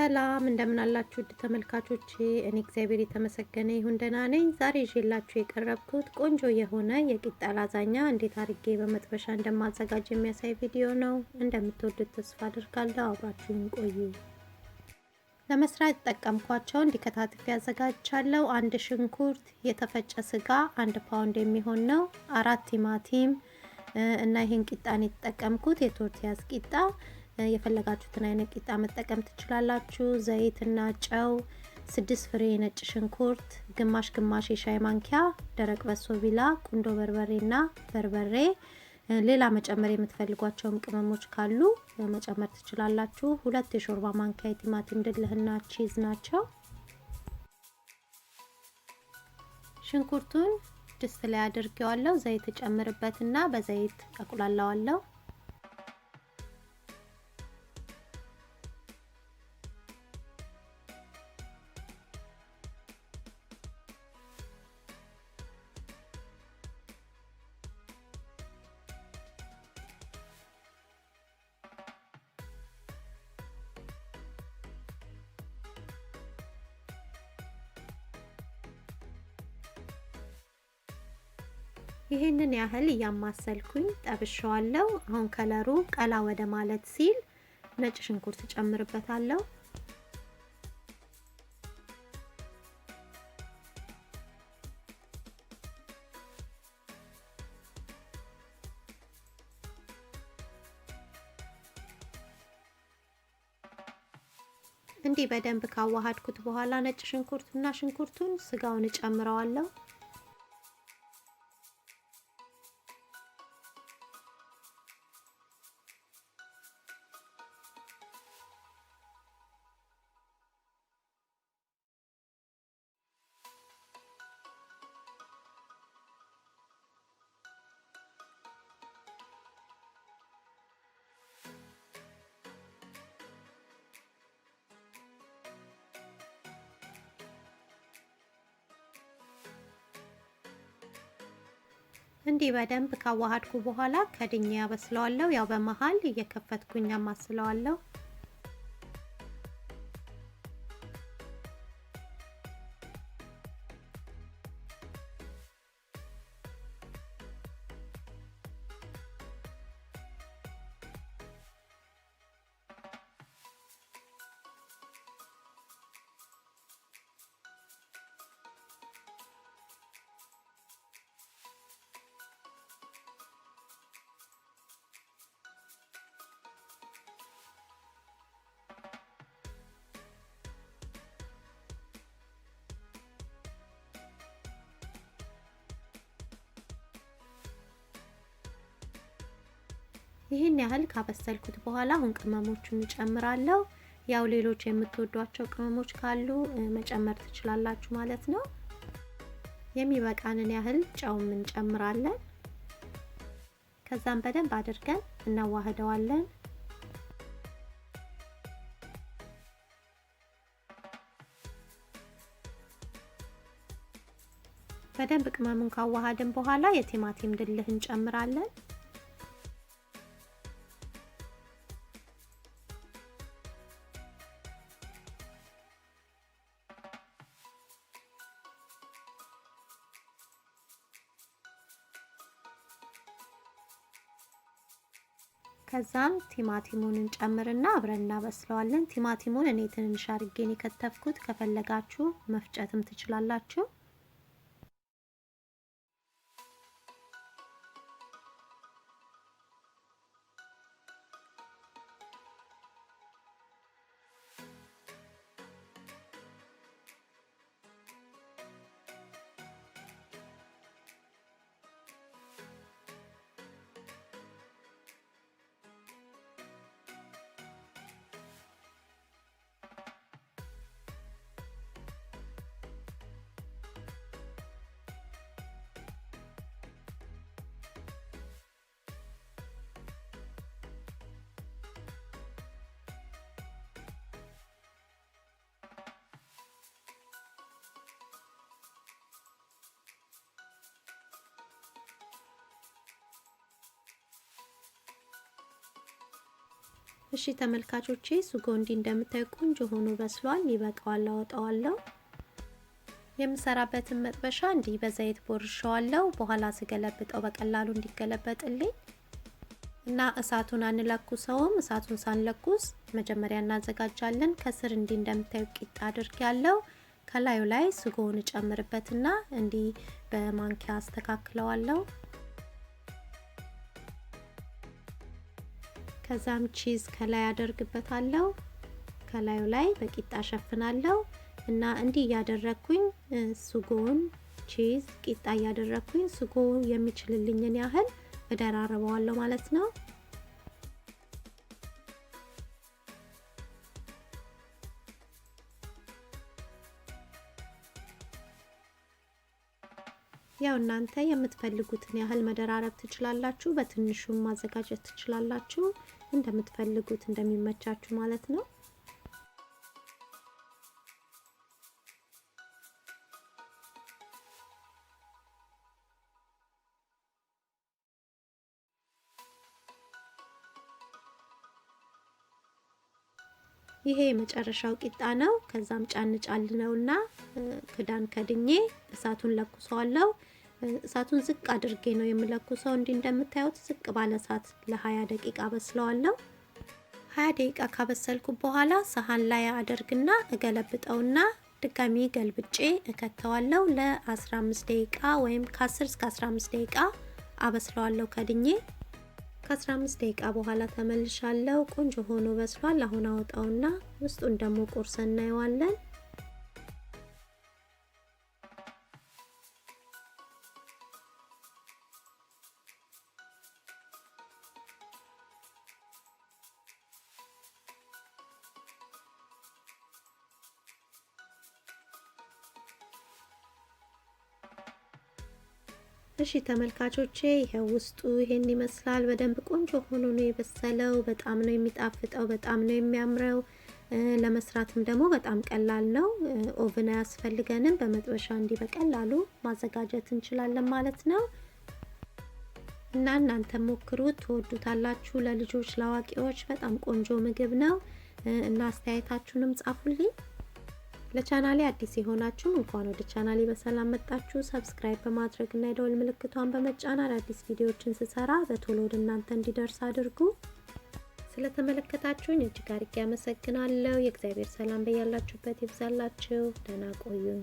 ሰላም እንደምን አላችሁ ተመልካቾቼ? እኔ እግዚአብሔር የተመሰገነ ይሁን ደህና ነኝ። ዛሬ ይዤላችሁ የቀረብኩት ቆንጆ የሆነ የቂጣ ላዛኛ እንዴት አድርጌ በመጥበሻ እንደማዘጋጅ የሚያሳይ ቪዲዮ ነው። እንደምትወዱት ተስፋ አድርጋለሁ። አብራችሁን ቆዩ። ለመስራት ተጠቀምኳቸው እንዲከታተፍ ያዘጋጃለሁ። አንድ ሽንኩርት፣ የተፈጨ ስጋ 1 ፓውንድ የሚሆን ነው፣ 4 ቲማቲም እና ይሄን ቂጣን የተጠቀምኩት የቶርቲያስ ቂጣ የፈለጋችሁትን አይነት ቂጣ መጠቀም ትችላላችሁ። ዘይትና ጨው፣ 6 ፍሬ ነጭ ሽንኩርት፣ ግማሽ የሻይማንኪያ ደረቅ በሶቢላ፣ ቁንዶበርበሬና በርበሬ፣ ሌላ መጨመር የምትፈልጓቸውም ቅመሞች ካሉ መጨመር ትችላላችሁ። 2 የሾርባማንኪያ የቲማቲም ድልህና ቺዝ ናቸው። ሽንኩርቱን ድስት ላይ አድርጌዋለሁ። ዘይት ጨምርበትና በዘይት አቁላላዋለሁ። ይሄንን ያህል እያማሰልኩኝ ጠብሻዋለሁ። አሁን ከለሩ ቀላ ወደ ማለት ሲል ነጭ ሽንኩርት ጨምርበታለሁ። እንዲህ በደንብ ካዋሃድኩት በኋላ ነጭ ሽንኩርቱና ሽንኩርቱን ስጋውን እጨምረዋለሁ። እንዲህ በደንብ ካዋሃድኩ በኋላ ከድኛ ያበስለዋለሁ። ያው በመሃል እየከፈትኩኝ አማስለዋለሁ። ይሄን ያህል ካበሰልኩት በኋላ አሁን ቅመሞቹን እጨምራለሁ። ያው ሌሎች የምትወዷቸው ቅመሞች ካሉ መጨመር ትችላላችሁ ማለት ነው። የሚበቃንን ያህል ጨውም እንጨምራለን። ከዛም በደንብ አድርገን እናዋህደዋለን። በደንብ ቅመሙን ካዋሃድን በኋላ የቲማቲም ድልህ እንጨምራለን። ከዛም ቲማቲሙን እንጨምርና አብረን እናበስለዋለን። ቲማቲሙን እኔ ትንሽ አድርጌን የከተፍኩት፣ ከፈለጋችሁ መፍጨትም ትችላላችሁ። እሺ ተመልካቾቼ ሱጎ እንዲ እንደምታዩ ቆንጆ ሆኖ በስሏል። ይበቃዋል፣ አወጣዋለሁ። የምሰራበትን መጥበሻ እንዲ በዘይት ቦርሻዋለሁ። በኋላ ስገለብጠው በቀላሉ እንዲገለበጥልኝ እና እሳቱን አንለኩሰውም። እሳቱን ሳንለኩስ መጀመሪያ እናዘጋጃለን። ከስር እንዲ እንደምታዩ ቂጣ አድርጌያለሁ። ከላዩ ላይ ስጎውን ጨምርበትና እንዲ በማንኪያ አስተካክለዋለሁ። ከዛም ቺዝ ከላይ አደርግበታለሁ። ከላዩ ላይ በቂጣ ሸፍናለሁ እና እንዲህ ያደረኩኝ ስጎውን ቺዝ ቂጣ ያደረኩኝ ስጎ የሚችልልኝን ያህል እደራረበዋለሁ ማለት ነው። ያው እናንተ የምትፈልጉትን ያህል መደራረብ ትችላላችሁ። በትንሹም ማዘጋጀት ትችላላችሁ። እንደምትፈልጉት እንደሚመቻችሁ ማለት ነው። ይሄ የመጨረሻው ቂጣ ነው። ከዛም ጫን ጫል ነውና ክዳን ከድኜ እሳቱን ለኩሰዋለሁ። እሳቱን ዝቅ አድርጌ ነው የምለኩሰው። እንዲ እንደምታዩት ዝቅ ባለ እሳት ለ20 ደቂቃ በስለዋለሁ። 20 ደቂቃ ካበሰልኩ በኋላ ሰሃን ላይ አደርግና እገለብጠውና ድጋሚ ገልብጬ እከተዋለሁ። ለ15 ደቂቃ ወይም ከ10 እስከ 15 ደቂቃ አበስለዋለሁ ከድኜ። ከ15 ደቂቃ በኋላ ተመልሻለሁ። ቆንጆ ሆኖ በስሏል። አሁን አወጣውና ውስጡን ደግሞ ቆርሰን እናየዋለን። እሺ ተመልካቾቼ ይሄው ውስጡ ይሄን ይመስላል። በደንብ ቆንጆ ሆኖ ነው የበሰለው። በጣም ነው የሚጣፍጠው፣ በጣም ነው የሚያምረው። ለመስራትም ደግሞ በጣም ቀላል ነው። ኦቨን አያስፈልገንም። በመጥበሻ እንዲ በቀላሉ ማዘጋጀት እንችላለን ማለት ነው። እና እናንተ ሞክሩት፣ ትወዱታላችሁ። ለልጆች ለአዋቂዎች በጣም ቆንጆ ምግብ ነው እና አስተያየታችሁንም ጻፉልኝ። ለቻናሌ አዲስ የሆናችሁ እንኳን ወደ ቻናሌ በሰላም መጣችሁ። ሰብስክራይብ በማድረግ እና የደወል ምልክቷን በመጫን አዳዲስ ቪዲዮዎችን ስሰራ በቶሎ ወደ እናንተ እንዲደርስ አድርጉ። ስለተመለከታችሁኝ እጅግ አድርጌ አመሰግናለሁ። የእግዚአብሔር ሰላም በያላችሁበት ይብዛላችሁ። ደህና ቆዩኝ።